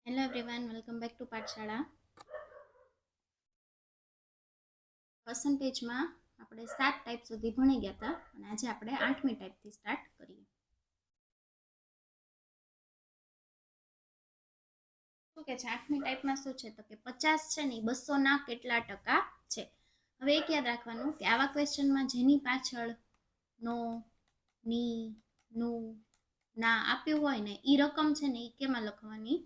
Hello everyone, welcome back to Pathshala. પર્સન્ટેજમાં આપણે 7 type સુધી ભણી ગયા હતા અને આજે આપણે 8મી ટાઈપથી સ્ટાર્ટ કરીએ. શું કે છે 8મી ટાઈપમાં શું છે તો કે 50 છે ને 200 ના કેટલા ટકા છે. હવે એક યાદ રાખવાનું કે આવા ક્વેશ્ચનમાં જેની પાછળ નો, ની, નું, ના આપ્યું હોય ને એ રકમ છે ને એ કેમાં લખવાની?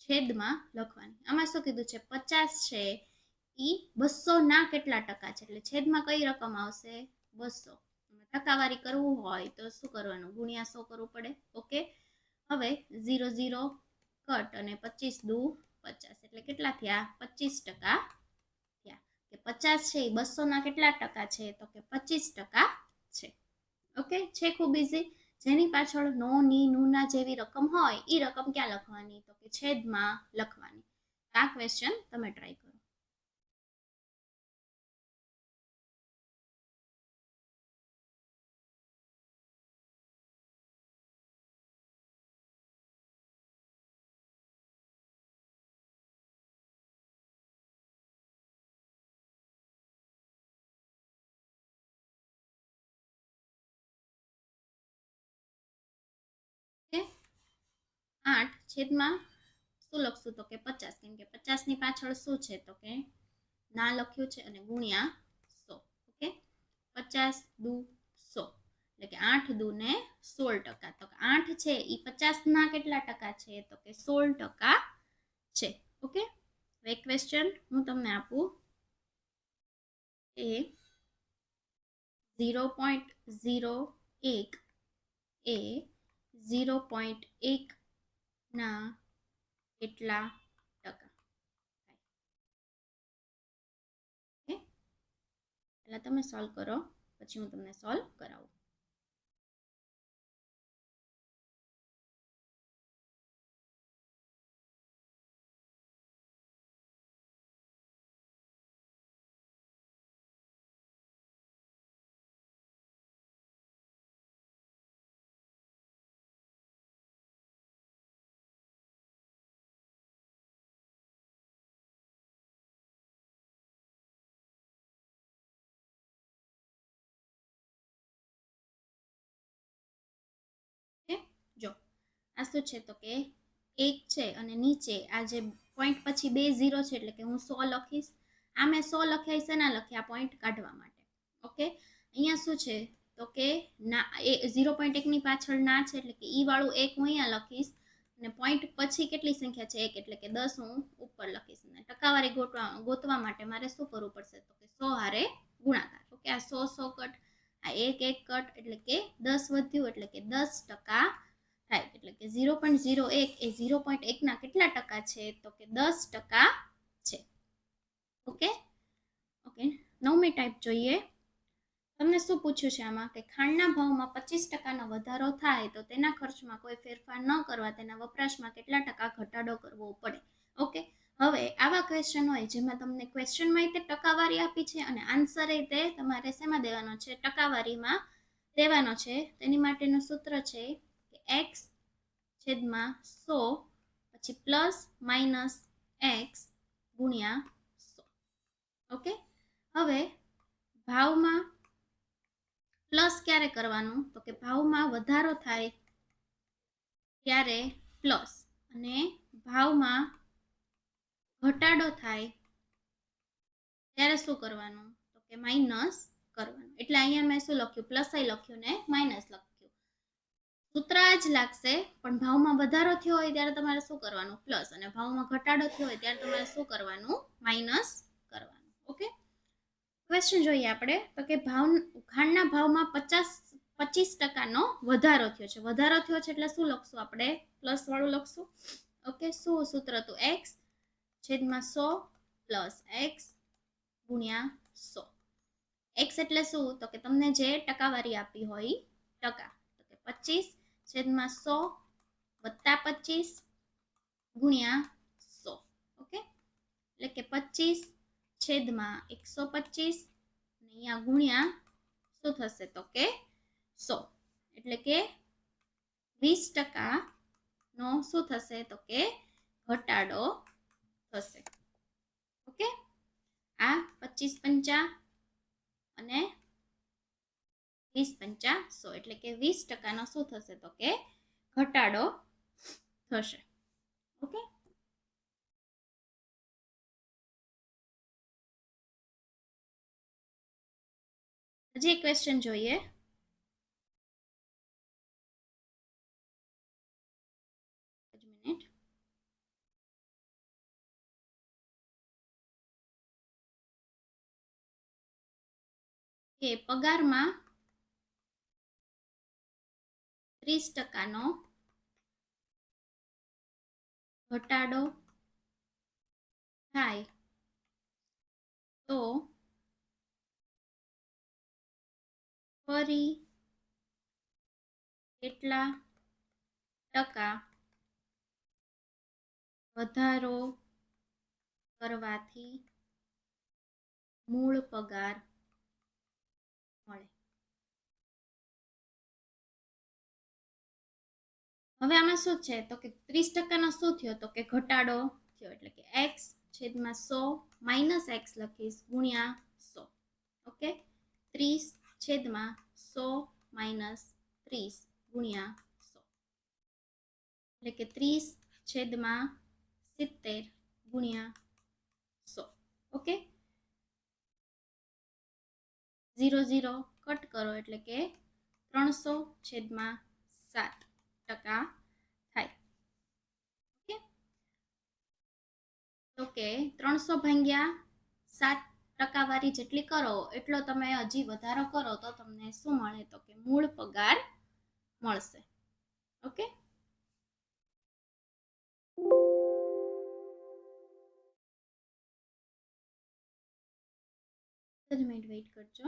છેદમાં લખવાની. આમાં શું કીધું છે 50 છે ઈ 200 ના કેટલા ટકા છે, એટલે છેદમાં કઈ રકમ આવશે? 200. ટકાવારી કરવું હોય તો શું કરવાનું? ગુણ્યા 100 કરવું પડે. ઓકે, હવે 0 0 કટ અને 25 દુ 50, એટલે કેટલા થયા? 25% થયા. કે 50 છે એ 200 ના કેટલા ટકા છે તો કે 25% છે. ઓકે, છે ખૂબ ઈઝી. જેની પાછળ નો, ની, નું ના જેવી રકમ હોય એ રકમ ક્યાં લખવાની? તો કે છેદમાં લખવાની. આ ક્વેશ્ચન તમે ટ્રાય કરો. ઓકે, 8 છેદમાં શું લખશું તો કે 50, કેમ કે 50 ની પાછળ શું છે તો કે ના લખ્યું છે અને ગુણ્યા 100. ઓકે, 50 દુ 100, એટલે કે 8 દુ ને 16%. તો 8 છે એ 50 ના કેટલા ટકા છે તો કે 16% છે. ઓકે, હવે ક્વેશ્ચન હું તમને આપું એ 0.01 એ 0.1 ના કેટલા ટકા? એટલે તમે સોલ્વ કરો, પછી હું તમને સોલ્વ કરાવું. જો આ શું છે તો કે 1 છે અને નીચે આ જે પોઈન્ટ પછી 2 0 છે, એટલે કે હું 100 લખીશ. આ મેં 100 લખ્યા છે ના લખ્યા? પોઈન્ટ કાઢવા માટે. ઓકે, અહીંયા શું છે તો કે ના, 0.1 ની પાછળ ના છે, એટલે કે ઈ વાળું 1 હું અહીંયા લખીશ અને પોઈન્ટ પછી કેટલી સંખ્યા છે? 1, એટલે કે 10 હું ઉપર લખીશ. અને ટકાવારી ગોતવા માટે મારે શું કરવું પડશે તો કે 100 હારે ગુણાકાર. ઓકે, આ 100 100 કટ, આ 1 1 કટ, એટલે કે 10 વધ્યું, એટલે કે 10% થાય. એટલે કે 0.01 એ 0.1 ના કેટલા ટકા છે તો કે 10% છે. ઓકે ઓકે, 9મી ટાઈપ જોઈએ. તમને શું પૂછ્યું છે આમાં કે ખાંડના ભાવમાં 25%નો વધારો થાય તો તેના ખર્ચમાં કોઈ ફેરફાર ન કરવા તેના વપરાશમાં કેટલા ટકા ઘટાડો કરવો પડે? ઓકે, હવે આવા ક્વેશ્ચન હોય જેમાં તમને ક્વેશ્ચનમાં તે ટકાવારી આપી છે અને આન્સર એ તે તમારે શેમાં દેવાનો છે? ટકાવારીમાં દેવાનો છે. તેની માટેનું સૂત્ર છે કે x છેદમાં 100 પછી પ્લસ માઇનસ x ગુણ્યા 100. ઓકે, હવે ભાવમાં પ્લસ ક્યારે કરવાનું તો કે ભાવમાં વધારો થાય ત્યારે પ્લસ, અને ભાવમાં ઘટાડો થાય ત્યારે શું કરવાનું તો કે માઇનસ કરવાનું. એટલે અહીંયા મેં શું લખ્યું? પ્લસ લખ્યું ને માઇનસ લખ્યું. સૂત્ર જ લાગશે, પણ ભાવમાં વધારો થયો હોય ત્યારે તમારે શું કરવાનું? પ્લસ, અને ભાવમાં ઘટાડો થયો હોય ત્યારે તમારે શું કરવાનું? માઇનસ કરવાનું. ઓકે, ક્વેશ્ચન જોઈએ આપણે તો કે ખાંડના ભાવમાં 25%નો વધારો થયો છે. વધારો થયો છે એટલે શું લખશું આપણે? પ્લસ વાળું લખશું. ઓકે, શું સૂત્ર હતું? x છેદમાં 100 પ્લસ x ગુણ્યા 100. x એટલે શું તો કે તમને જે ટકાવારી આપી હોય ટકા, તો કે 25 છેદમાં 100 વત્તા 25 ગુણ્યા 100. ઓકે, એટલે કે 25 છેદમાં 125 અહીંયા ગુણ્યા શું થશે તો કે 100, એટલે કે 20% નો શું થશે તો કે ઘટાડો થશે. ઓકે, આ 25 પંચા અને 20 પંચા 100 એટલે કે 20% શું થશે તો કે ઘટાડો થશે. ઓકે, હજી એક ક્વેશ્ચન જોઈએ. મિનિટ. કે પગારમાં 30% ઘટાડો થાય તો ફરી કેટલા ટકા વધારો કરવાથી મૂળ પગાર મળે? હવે આમાં શું છે તો કે 30% શું થયો તો કે ઘટાડો થયો એટલે કે x છેદમાં 100 માઇનસ x લખીશ ગુણ્યા 100. ઓકે, 30 છેદમાં 100 માઇનસ 30 ગુણ્યા 100 એટલે કે 30 છેદમાં 70 ગુણ્યા 100. ઓકે, 0 0 કટ કરો એટલે કે 300 છેદમાં 7% થાય. ઓકે, તો કે 300 ભાગ્યા 7% વાળી જેટલી કરો એટલો તમે હજી વધારો કરો તો તમને શું મળે તો કે મૂળ પગાર મળશે. ઓકે, મિનિટ વેઇટ કરજો.